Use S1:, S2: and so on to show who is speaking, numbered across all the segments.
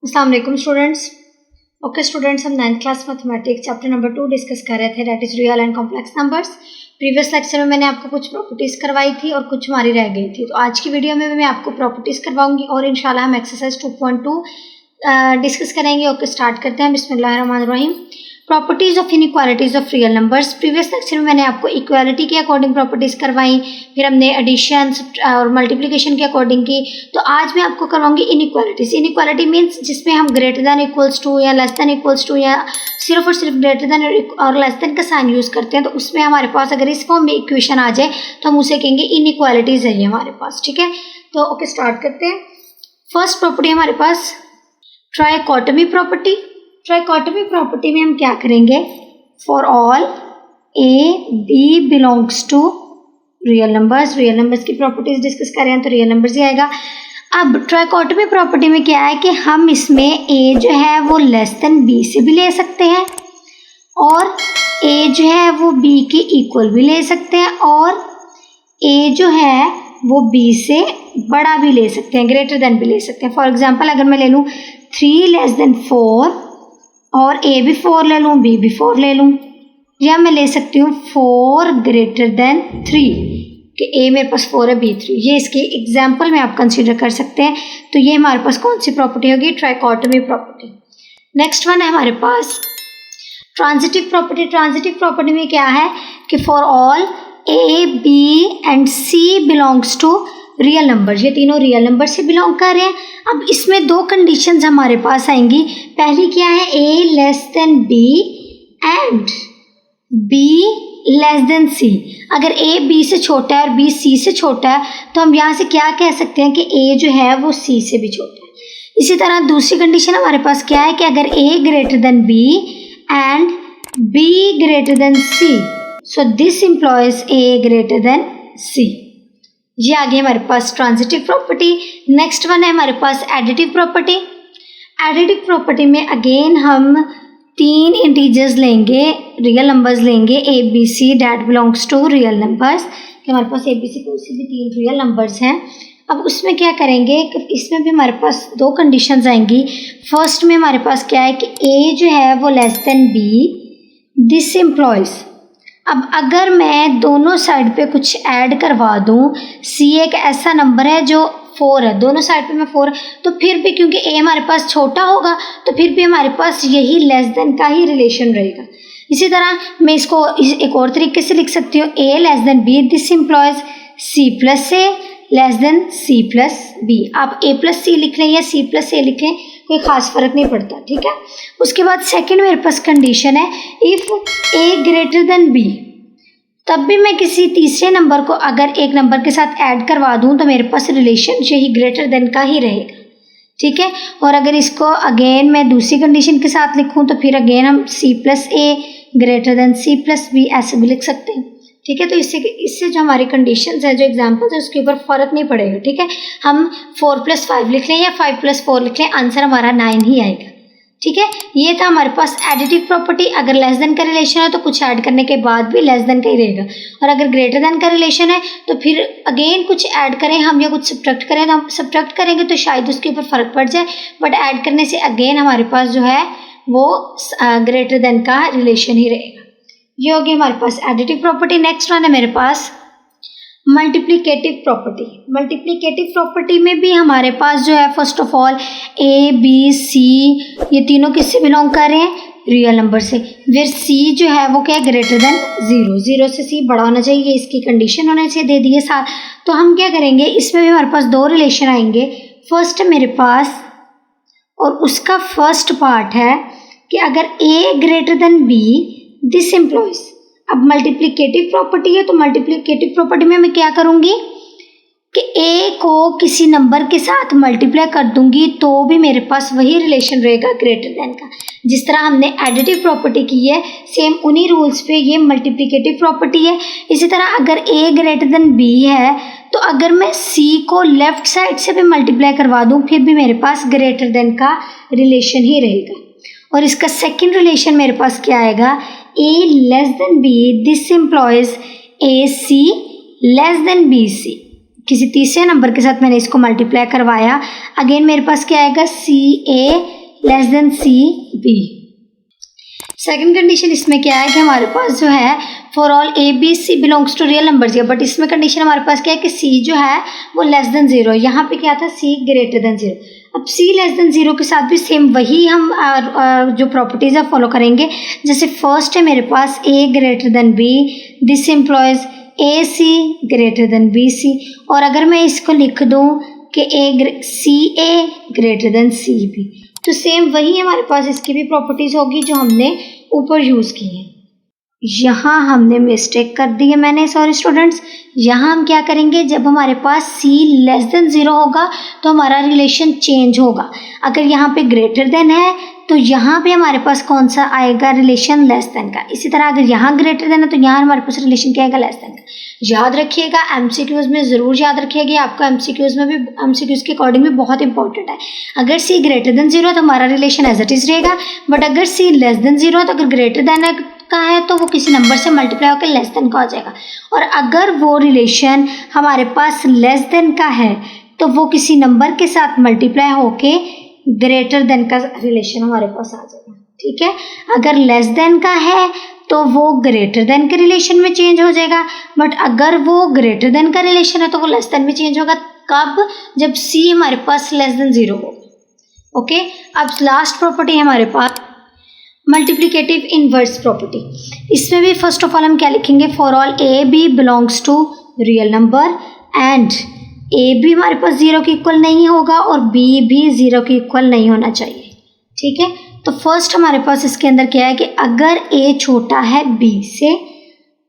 S1: अस्सलाम वालेकुम students. Okay students, हम 9th class mathematics chapter number 2 discuss कर रहे थे, that is real and complex numbers. Previous lecture में मैंने आपको कुछ प्रॉपर्टीज़ करवाई थी और कुछ हमारी रह गई थी। तो आज की वीडियो में मैं आपको प्रॉपर्टीज़ करवाऊंगी और इंशाल्लाह हम एक्सरसाइज 2.2 डिस्कस करेंगे। ओके स्टार्ट करते हैं। बिस्मिल्लाहिर्रहमानिर्रहीम। Properties of inequalities of real numbers. Previous lecture में मैंने आपको इक्वालिटी के अकॉर्डिंग प्रॉपर्टीज़ करवाई, फिर हमने एडिशन और मल्टीप्लिकेशन के अकॉर्डिंग की। तो आज मैं आपको करवाऊंगी इनइक्वालिटीज़। इनइक्वालिटी मीन्स जिसमें हम ग्रेटर दैन इक्वल्स टू या लेस दैन इक्वल्स टू या सिर्फ और सिर्फ ग्रेटर दैन और लेस दैन का साइन यूज़ करते हैं। तो उसमें हमारे पास अगर इस फॉर्म में इक्वेशन आ जाए तो हम उसे कहेंगे इनइक्वालिटीज़ है ये हमारे पास। ठीक है, तो ओके स्टार्ट करते हैं। फर्स्ट प्रॉपर्टी हमारे पास ट्राइकोटमी प्रॉपर्टी। ट्राइकोटमी प्रॉपर्टी में हम क्या करेंगे, for all A B belongs to real numbers. Real numbers की प्रॉपर्टीज डिस्कस कर रहे हैं तो रियल नंबर्स ही आएगा। अब ट्राइकोटमी प्रॉपर्टी में क्या है कि हम इसमें ए जो है वो लेस देन बी से भी ले सकते हैं और ए जो है वो बी के इक्वल भी ले सकते हैं और ए जो है वो बी से बड़ा भी ले सकते हैं, ग्रेटर देन भी ले सकते हैं। फॉर एग्जांपल अगर मैं ले लूँ 3 लेस देन 4 और ए भी 4 ले लूँ, बी भी 4 ले लूँ, या मैं ले सकती हूँ 4 ग्रेटर देन 3 कि ए मेरे पास 4 है, बी 3। ये इसके एग्जाम्पल में आप कंसीडर कर सकते हैं। तो ये हमारे पास कौन सी प्रॉपर्टी होगी, ट्राइकोटमी प्रॉपर्टी। नेक्स्ट वन है हमारे पास ट्रांजिटिव प्रॉपर्टी। ट्रांजिटिव प्रॉपर्टी में क्या है कि for all A B and C belongs to real number. ये तीनों रियल नंबर से बिलोंग कर रहे हैं। अब इसमें दो कंडीशंस हमारे पास आएंगी। पहली क्या है, A less than B and B less than C. अगर ए बी से छोटा है और बी सी से छोटा है तो हम यहाँ से क्या कह सकते हैं कि ए जो है वो सी से भी छोटा है। इसी तरह दूसरी कंडीशन हमारे पास क्या है कि अगर A greater than B and B greater than C, so this implies A greater than C. ये आगे हमारे पास ट्रांजिटिव प्रॉपर्टी। नेक्स्ट वन है हमारे पास एडिटिव प्रॉपर्टी। एडिटिव प्रॉपर्टी में अगेन हम 3 इंटीजर्स लेंगे, रियल नंबर्स लेंगे, A B C that belongs to real numbers. कि हमारे पास ए बी सी कोई सी भी 3 रियल नंबर्स हैं। अब उसमें क्या करेंगे कि इसमें भी हमारे पास दो कंडीशंस आएंगी। फर्स्ट में हमारे पास क्या है कि ए जो है वो less than B, this implies. अब अगर मैं दोनों साइड पे कुछ ऐड करवा दूं, सी एक ऐसा नंबर है जो 4 है, दोनों साइड पे मैं 4, तो फिर भी क्योंकि ए हमारे पास छोटा होगा तो फिर भी हमारे पास यही लेस देन का ही रिलेशन रहेगा। इसी तरह मैं इसको एक और तरीके से लिख सकती हूँ, A less than B, this implies C plus A less than C plus B. आप ए प्लस सी लिख लें या सी प्लस ए लिख लें, कोई ख़ास फ़र्क नहीं पड़ता। ठीक है, उसके बाद सेकंड मेरे पास कंडीशन है, if A greater than B, तब भी मैं किसी तीसरे नंबर को अगर एक नंबर के साथ ऐड करवा दूं तो मेरे पास रिलेशन यही ग्रेटर देन का ही रहेगा। ठीक है, और अगर इसको अगेन मैं दूसरी कंडीशन के साथ लिखूं तो फिर अगेन हम C plus A greater than C plus B ऐसे भी लिख सकते हैं। ठीक है, तो इससे जो हमारी कंडीशंस है, जो एग्जांपल्स है, उसके ऊपर फ़र्क नहीं पड़ेगा। ठीक है, हम 4+5 लिख लें या 5+4 लिख लें, आंसर हमारा 9 ही आएगा। ठीक है, ये था हमारे पास एडिटिव प्रॉपर्टी। अगर लेस देन का रिलेशन है तो कुछ ऐड करने के बाद भी लेस देन का ही रहेगा, और अगर ग्रेटर देन का रिलेशन है तो फिर अगेन कुछ ऐड करें हम या कुछ सब्ट्रैक्ट करें, तो हम सब्ट्रैक्ट करेंगे तो शायद उसके ऊपर फ़र्क पड़ जाए, बट ऐड करने से अगेन हमारे पास जो है वो ग्रेटर देन का रिलेशन ही रहेगा। ये होगी हमारे पास एडिटिव प्रॉपर्टी। नेक्स्ट वन है मेरे पास मल्टीप्लिकेटिव प्रॉपर्टी। मल्टीप्लिकेटिव प्रॉपर्टी में भी हमारे पास जो है first of all A B C ये तीनों किससे बिलोंग कर रहे हैं, रियल नंबर से। फिर सी जो है वो क्या है, ग्रेटर देन 0, 0 से सी बड़ा होना चाहिए, इसकी कंडीशन होने से दे दिए साथ। तो हम क्या करेंगे, इसमें भी हमारे पास दो रिलेशन आएंगे। फर्स्ट है मेरे पास, और उसका फर्स्ट पार्ट है कि अगर A greater than B, this implies. अब मल्टीप्लिकेटिव प्रॉपर्टी है तो मल्टीप्लिकेटिव प्रॉपर्टी में मैं क्या करूँगी कि ए को किसी नंबर के साथ मल्टीप्लाई कर दूंगी तो भी मेरे पास वही रिलेशन रहेगा ग्रेटर देन का। जिस तरह हमने एडिटिव प्रॉपर्टी की है, सेम उन्हीं रूल्स पे ये मल्टीप्लिकेटिव प्रॉपर्टी है। इसी तरह अगर ए ग्रेटर देन बी है तो अगर मैं सी को लेफ्ट साइड से भी मल्टीप्लाई करवा दूँ फिर भी मेरे पास ग्रेटर देन का रिलेशन ही रहेगा। और इसका सेकेंड रिलेशन मेरे पास क्या आएगा, A less than B, this implies A C less than B C. किसी तीसरे नंबर के साथ मैंने इसको मल्टीप्लाई करवाया, अगेन मेरे पास क्या आएगा, CA less than CB। Second condition इसमें क्या है कि हमारे पास जो है for all ABC belongs to real numbers है, बट इसमें कंडीशन हमारे पास क्या है कि C जो है वो लेस देन 0। यहाँ पे क्या था, C ग्रेटर देन 0। अब C लेस देन 0 के साथ भी सेम वही हम जो प्रॉपर्टीज है फॉलो करेंगे। जैसे फर्स्ट है मेरे पास A greater than B, this employees AC greater than BC। और अगर मैं इसको लिख दूँ कि CA ग्रेटर देन CB, तो सेम वही हमारे पास इसकी भी प्रॉपर्टीज होगी जो हमने ऊपर यूज़ की है। यहाँ हमने मिस्टेक कर दी है मैंने, सॉरी स्टूडेंट्स। यहाँ हम क्या करेंगे, जब हमारे पास C लेस देन 0 होगा तो हमारा रिलेशन चेंज होगा। अगर यहाँ पे ग्रेटर देन है तो यहाँ पे हमारे पास कौन सा आएगा, रिलेशन लेस देन का। इसी तरह अगर यहाँ ग्रेटर देन है तो यहाँ हमारे पास रिलेशन क्या आएगा, लेस देन का। याद रखिएगा, MCQs में ज़रूर याद रखिएगा, आपका MCQs में भी MCQs के अकॉर्डिंग भी बहुत इंपॉर्टेंट है। अगर C ग्रेटर देन 0 है तो हमारा रिलेशन एज इट इज़ रहेगा, बट अगर C लेस देन 0 है तो अगर ग्रेटर देन का है तो वो किसी नंबर से मल्टीप्लाई होकर लेस देन का हो जाएगा। और अगर वो रिलेशन हमारे पास लेस देन का है तो वो किसी नंबर के साथ मल्टीप्लाई होके ग्रेटर देन का रिलेशन हमारे पास आ जाएगा। ठीक है, अगर लेस देन का है तो वो ग्रेटर देन के रिलेशन में चेंज हो जाएगा, बट अगर वो ग्रेटर देन का रिलेशन है तो वो लेस देन में चेंज होगा। कब, जब C हमारे पास लेस देन 0 होगा। ओके, अब लास्ट प्रॉपर्टी है हमारे पास मल्टीप्लिकेटिव इनवर्स प्रॉपर्टी। इसमें भी फर्स्ट ऑफ ऑल हम क्या लिखेंगे, for all AB belongs to real number and A भी हमारे पास 0 के इक्वल नहीं होगा और B भी 0 के इक्वल नहीं होना चाहिए। ठीक है, तो फर्स्ट हमारे पास इसके अंदर क्या है कि अगर A छोटा है B से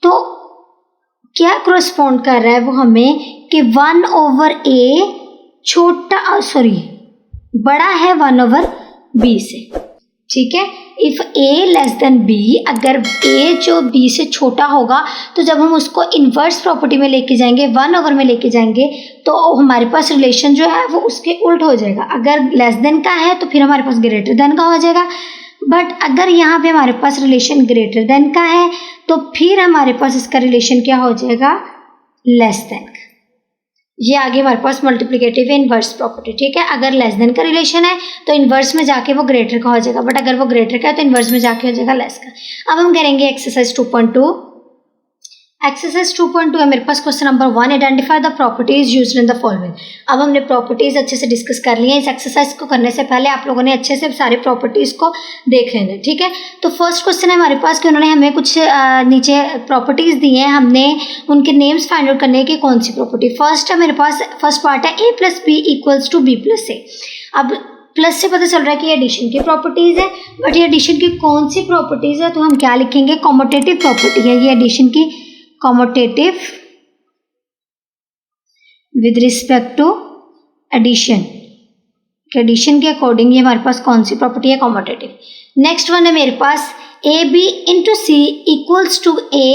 S1: तो क्या करस्पॉन्ड कर रहा है वो हमें कि 1/A बड़ा है 1/B से। ठीक है, if A less than B, अगर A जो B से छोटा होगा तो जब हम उसको इन्वर्स प्रॉपर्टी में लेके जाएंगे, 1/, में लेके जाएंगे, तो हमारे पास रिलेशन जो है वो उसके उल्ट हो जाएगा। अगर लेस देन का है तो फिर हमारे पास ग्रेटर देन का हो जाएगा, बट अगर यहाँ पे हमारे पास रिलेशन ग्रेटर देन का है तो फिर हमारे पास इसका रिलेशन क्या हो जाएगा, लेस देन का। ये आगे हमारे पास मल्टीप्लिकेटिव इनवर्स प्रॉपर्टी। ठीक है, अगर लेस देन का रिलेशन है तो इनवर्स में जाके वो ग्रेटर का हो जाएगा, बट अगर वो ग्रेटर का है तो इनवर्स में जाके हो जाएगा लेस का। अब हम करेंगे एक्सरसाइज 2.2। एक्सरसाइज 2.2 है मेरे पास question number 1, identify the properties used in the following. अब हमने प्रॉपर्टीज अच्छे से डिस्कस कर लिए हैं। इस एक्सरसाइज को करने से पहले आप लोगों ने अच्छे से सारे प्रॉपर्टीज को देख लेना। ठीक है, तो फर्स्ट क्वेश्चन है हमारे पास कि उन्होंने हमें कुछ नीचे प्रॉपर्टीज दी हैं, हमने उनके नेम्स फाइंड आउट करने की कौन सी प्रॉपर्टी। फर्स्ट है मेरे पास, फर्स्ट पार्ट है A + B = B + A। अब प्लस से पता चल रहा है कि ये एडिशन की प्रॉपर्टीज है, बट ये एडिशन की कौन सी प्रॉपर्टीज है, तो हम क्या लिखेंगे, कॉम्यूटेटिव प्रॉपर्टी है ये एडिशन की, commutative with respect to addition. Addition के अकॉर्डिंग ये हमारे पास कौन सी प्रॉपर्टी है, कॉम्यूटेटिव। नेक्स्ट वन है मेरे पास AB × C = A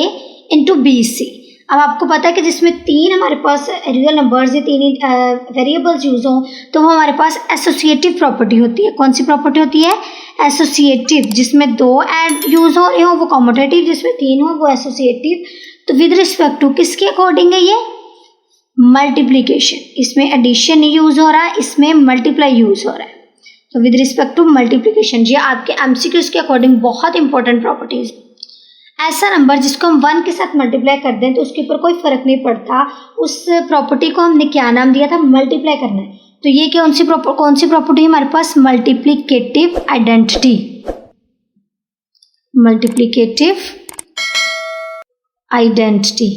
S1: × BC। अब आपको पता है कि जिसमें 3 हमारे पास रियल नंबर्स या 3 वेरिएबल्स यूज हों तो वो हमारे पास एसोसिएटिव प्रॉपर्टी होती है। कौन सी प्रॉपर्टी होती है, एसोसिएटिव। जिसमें 2 ऐड यूज हो रहे हो वो कॉम्यूटेटिव, जिसमें 3 हो वो एसोसिएटिव। तो विद रिस्पेक्ट टू किसके अकॉर्डिंग है ये, मल्टीप्लीकेशन। इसमें एडिशन यूज हो रहा है, इसमें मल्टीप्लाई यूज हो रहा है, तो विद रिस्पेक्ट टू मल्टीप्लीकेशन। ये आपके MCQs के अकॉर्डिंग बहुत इंपॉर्टेंट प्रॉपर्टीज। ऐसा नंबर जिसको हम 1 के साथ मल्टीप्लाई कर दें तो उसके ऊपर कोई फर्क नहीं पड़ता, उस प्रॉपर्टी को हमने क्या नाम दिया था, मल्टीप्लाई करना है। तो ये कौन सी प्रॉपर्टी हमारे पास, multiplicative identity, multiplicative identity.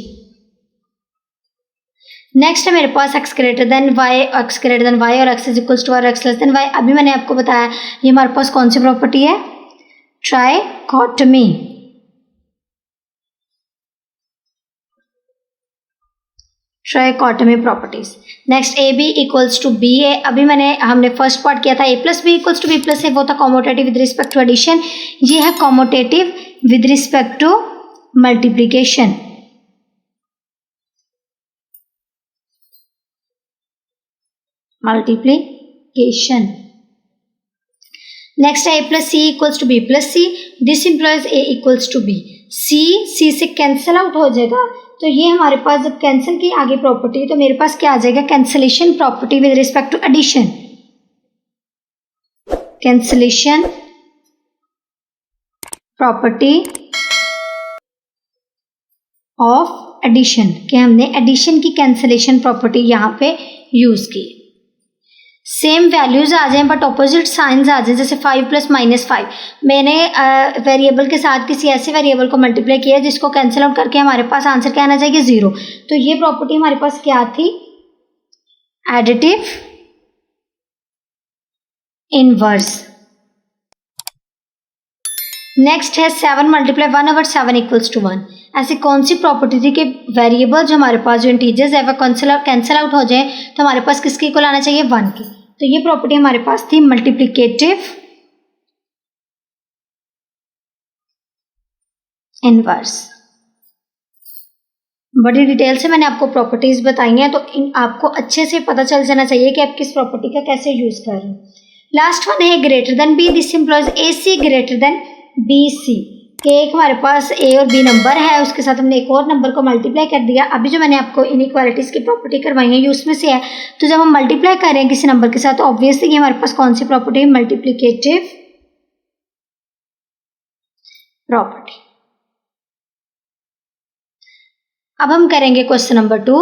S1: Next है मेरे पास x > y और x = और x < y। अभी मैंने आपको बताया ये हमारे पास कौन सी प्रॉपर्टी है, ट्राइकोटमी। ट्राइकोटमी प्रॉपर्टीज। Next AB = BA। अभी हमने फर्स्ट पार्ट किया था A + B = B + A, वो था commutative with respect to addition. ये है commutative with respect to multiplication. Multiplication. Next है A + C = B + C, this implies A = B। C से कैंसिल आउट हो जाएगा, तो ये हमारे पास जब कैंसिल की आगे प्रॉपर्टी तो मेरे पास क्या आ जाएगा, cancellation property with respect to addition, cancellation property of addition, कि हमने एडिशन की कैंसिलेशन प्रॉपर्टी यहाँ पे यूज की। सेम वैल्यूज आ जाएं बट ऑपोजिट साइंस आ जाए, जैसे 5 प्लस -5, मैंने वेरिएबल के साथ किसी ऐसे वेरिएबल को मल्टीप्लाई किया जिसको कैंसिल आउट करके हमारे पास आंसर क्या आना चाहिए, 0। तो ये प्रॉपर्टी हमारे पास क्या थी, एडिटिव इनवर्स। नेक्स्ट है 7 × 1/7 = 1। ऐसी कौन सी प्रॉपर्टी थी कि वेरिएबल जो हमारे पास जो इंटीजर्स है वह कैंसिल आउट हो जाए तो हमारे पास किसके इक्वल आना चाहिए, 1 के। तो ये प्रॉपर्टी हमारे पास थी मल्टीप्लिकेटिव इनवर्स। बड़ी डिटेल से मैंने आपको प्रॉपर्टीज बताई हैं, तो इन आपको अच्छे से पता चल जाना चाहिए कि आप किस प्रॉपर्टी का कैसे यूज कर रहे हैं। लास्ट वन है greater than B, this implies A C greater than B C, कि एक हमारे पास ए और बी नंबर है, उसके साथ हमने एक और नंबर को मल्टीप्लाई कर दिया। अभी जो मैंने आपको इनइक्वालिटीज की प्रॉपर्टी करवाई है ये उसमें से है, तो जब हम मल्टीप्लाई कर रहे हैं किसी नंबर के साथ तो ऑब्वियसली ये हमारे पास कौन सी प्रॉपर्टी है, मल्टीप्लिकेटिव प्रॉपर्टी। अब हम करेंगे क्वेश्चन नंबर 2।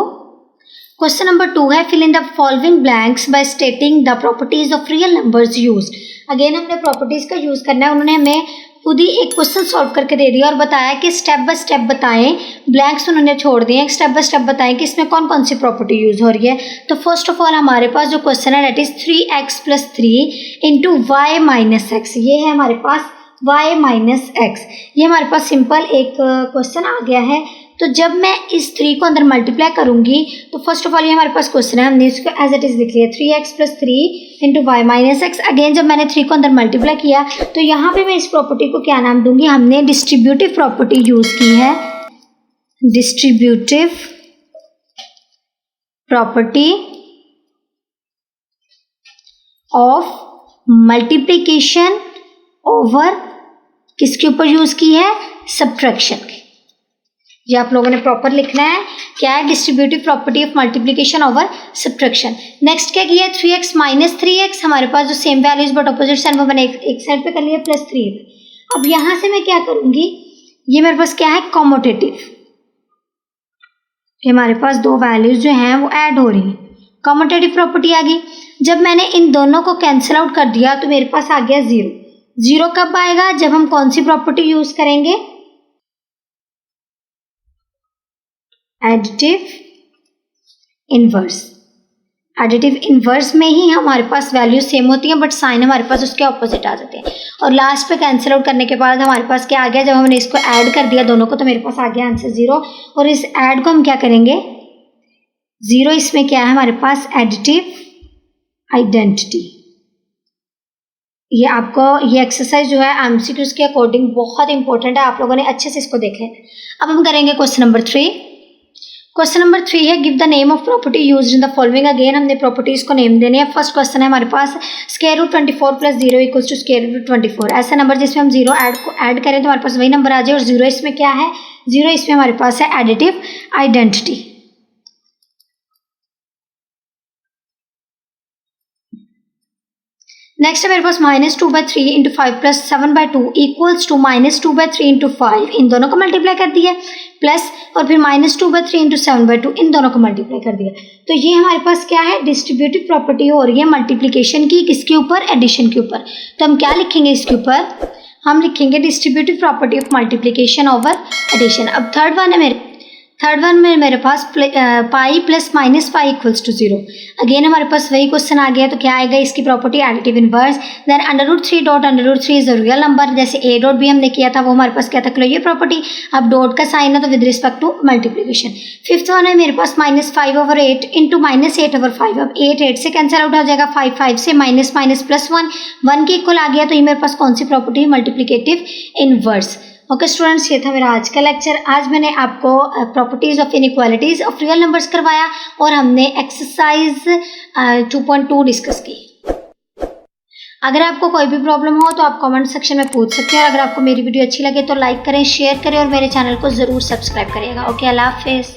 S1: क्वेश्चन नंबर 2 है fill in the following blanks by stating the properties of real numbers used. Again हमने प्रॉपर्टीज का यूज करना है, उन्होंने हमें खुद ही एक क्वेश्चन सॉल्व करके दे दिया और बताया कि स्टेप बाय स्टेप बताएं, ब्लैंक्स उन्होंने छोड़ दिए, स्टेप बाय स्टेप बताएं कि इसमें कौन कौन सी प्रॉपर्टी यूज हो रही है। तो फर्स्ट ऑफ ऑल हमारे पास जो क्वेश्चन है that is 3x + 3 × y - x, ये है हमारे पास y - x। ये हमारे पास सिंपल एक क्वेश्चन आ गया है। तो जब मैं इस 3 को अंदर मल्टीप्लाई करूंगी तो फर्स्ट ऑफ ऑल ये हमारे पास क्वेश्चन है, हमने इसको एज इट इज लिख लिया 3x + 3 × y - x। अगेन जब मैंने 3 को अंदर मल्टीप्लाई किया तो यहाँ पे मैं इस प्रॉपर्टी को क्या नाम दूंगी, हमने डिस्ट्रीब्यूटिव प्रॉपर्टी यूज की है, distributive property of multiplication over किसके ऊपर यूज की है, सब्ट्रैक्शन के। ये आप लोगों ने प्रॉपर लिखना है, क्या है, distributive property of multiplication over subtraction. Next क्या किया, 3x - 3x, हमारे पास जो same values but opposite side वो मैंने एक साइड पे कर लिया +3। अब यहाँ से मैं क्या करूंगी, ये मेरे पास क्या है, कॉम्यूटेटिव, हमारे पास दो वैल्यूज जो हैं वो ऐड हो रही हैं, कॉम्यूटेटिव प्रॉपर्टी आ गई। जब मैंने इन दोनों को कैंसिल आउट कर दिया तो मेरे पास आ गया 0। 0 कब आएगा, जब हम कौन सी प्रॉपर्टी यूज करेंगे, एडिटिव इनवर्स। एडिटिव इनवर्स में ही हमारे पास वैल्यू सेम होती है बट साइन हमारे पास उसके ऑपोजिट आ जाते हैं। और लास्ट पे कैंसिल आउट करने के बाद हमारे पास क्या आ गया, जब हमने इसको ऐड कर दिया दोनों को तो मेरे पास आ गया आंसर 0। और इस ऐड को हम क्या करेंगे, 0 इसमें क्या है हमारे पास, एडिटिव आइडेंटिटी। ये आपको ये एक्सरसाइज जो है एमसीक्यूज के अकॉर्डिंग बहुत इंपॉर्टेंट है, आप लोगों ने अच्छे से इसको देख लें। अब हम करेंगे क्वेश्चन नंबर 3। क्वेश्चन नंबर 3 है give the name of property used in the following. Again हमने प्रॉपर्टीज को नेम देने हैं। फर्स्ट क्वेश्चन है हमारे पास √24 + 0 = √24। ऐसा नंबर जिसमें हम 0 ऐड करें तो हमारे पास वही नंबर आ जाए। और 0 इसमें क्या है, 0 इसमें हमारे पास है एडिटिव आइडेंटिटी। नेक्स्ट है मेरे पास -2/3 × 5 + 7/2 = -2/3 × 5। इन दोनों को मल्टीप्लाई कर दिया प्लस और फिर -2/3 × 7/2 इन दोनों को मल्टीप्लाई कर दिया। तो ये हमारे पास क्या है, डिस्ट्रीब्यूटिव प्रॉपर्टी हो रही है मल्टीप्लिकेशन की, किसके ऊपर, एडिशन के ऊपर। तो हम क्या लिखेंगे इसके ऊपर, हम लिखेंगे distributive property of multiplication over addition. अब थर्ड वन में मेरे पास पाई + -पाई = 0। अगेन हमारे पास वही क्वेश्चन आ गया, तो क्या आएगा इसकी property, additive inverse. Then √3 dot √3 is a real number, जैसे a डॉट b हमने किया था वो हमारे पास क्या था, क्लोजर प्रॉपर्टी। अब डॉट का साइन है तो with respect to multiplication. Fifth one है मेरे पास -5/8 × -8/5। अब 8 से कैंसिल आउट हो जाएगा, 5 से, माइनस +1 1 के इक्वल आ गया। तो ये मेरे पास कौन सी प्रॉपर्टी है, मल्टीप्लिकेटिव इनवर्स। ओके स्टूडेंट्स, ये था मेरा आज का लेक्चर। आज मैंने आपको properties of inequalities of real numbers करवाया और हमने एक्सरसाइज 2.2 डिस्कस की। अगर आपको कोई भी प्रॉब्लम हो तो आप कमेंट सेक्शन में पूछ सकते हैं, और अगर आपको मेरी वीडियो अच्छी लगे तो लाइक करें, शेयर करें और मेरे चैनल को ज़रूर सब्सक्राइब करिएगा। ओके, अल्लाह हाफिज़।